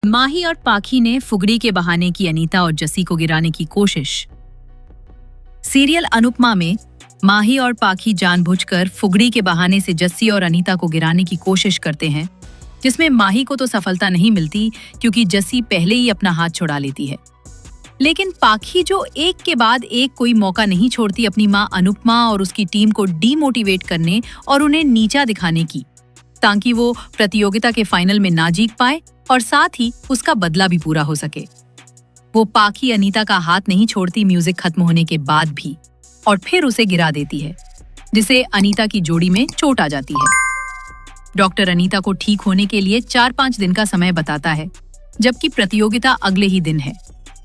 माही और पाखी ने फुगड़ी के बहाने की अनीता और जस्सी को गिराने की कोशिश। सीरियल अनुपमा में माही और पाखी जानबूझकर फुगड़ी के बहाने से जस्सी और अनीता को गिराने की कोशिश करते हैं, जिसमें माही को तो सफलता नहीं मिलती क्योंकि जस्सी पहले ही अपना हाथ छुड़ा लेती है। लेकिन पाखी जो एक के बाद एक कोई मौका नहीं छोड़ती अपनी मां अनुपमा और उसकी टीम को डीमोटिवेट करने और उन्हें नीचा दिखाने की, ताकि वो प्रतियोगिता के फाइनल में ना जीत पाए और साथ ही उसका बदला भी पूरा हो सके। वो पाखी अनीता का हाथ नहीं छोड़ती म्यूजिक खत्म होने के बाद भी, और फिर उसे गिरा देती है, जिसे अनीता की जोड़ी में चोट आ जाती है। डॉक्टर अनीता को ठीक होने के लिए 4-5 दिन का समय बताता है, जबकि प्रतियोगिता अगले ही दिन है।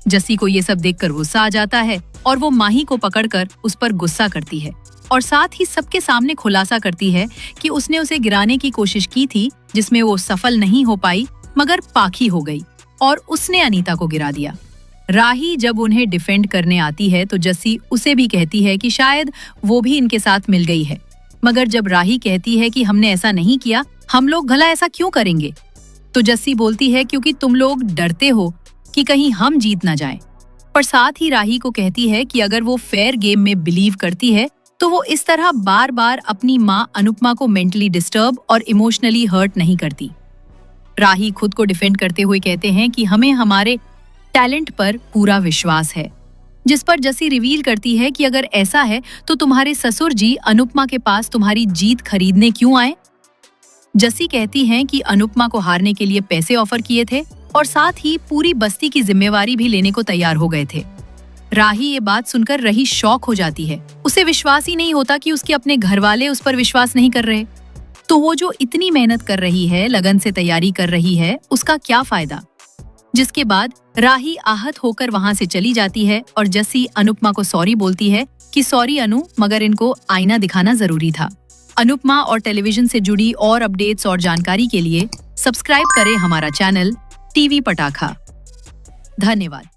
जस्सी को ये सब देखकर गुस्सा आ जाता है और वो माही को पकड़कर उस पर गुस्सा करती है और साथ ही सबके सामने खुलासा करती है कि उसने उसे गिराने की कोशिश की थी, जिसमें वो सफल नहीं हो पाई, मगर पाखी हो गई और उसने अनीता को गिरा दिया। राही जब उन्हें डिफेंड करने आती है तो जस्सी उसे भी कहती है कि शायद वो भी इनके साथ मिल गई है, मगर जब राही कहती है कि हमने ऐसा नहीं किया, हम लोग भला ऐसा क्यों करेंगे, तो जस्सी बोलती है क्योंकि तुम लोग डरते हो कि कहीं हम जीत ना जाएं। पर साथ ही राही को कहती है कि अगर वो फेयर गेम में बिलीव करती है तो वो इस तरह बार बार अपनी मां अनुपमा को मेंटली डिस्टर्ब और इमोशनली हर्ट नहीं करती। राही खुद को डिफेंड करते हुए कहते हैं कि हमें हमारे टैलेंट पर पूरा विश्वास है, जिस पर जस्सी रिवील करती है कि अगर ऐसा है तो तुम्हारे ससुर जी अनुपमा के पास तुम्हारी जीत खरीदने क्यों आए। जस्सी कहती हैं कि अनुपमा को हारने के लिए पैसे ऑफर किए थे और साथ ही पूरी बस्ती की जिम्मेवारी भी लेने को तैयार हो गए थे। राही ये बात सुनकर रही शॉक हो जाती है। उसे विश्वास ही नहीं होता कि उसके अपने घर वाले उस पर विश्वास नहीं कर रहे। तो वो जो इतनी मेहनत कर रही है, लगन से तैयारी कर रही है, उसका क्या फायदा। जिसके बाद राही आहत होकर वहां से चली जाती है और जस्सी अनुपमा को सॉरी बोलती है कि सॉरी अनु, मगर इनको आईना दिखाना जरूरी था। अनुपमा और टेलीविजन से जुड़ी और अपडेट्स और जानकारी के लिए सब्सक्राइब करें हमारा चैनल टीवी पटाखा। धन्यवाद।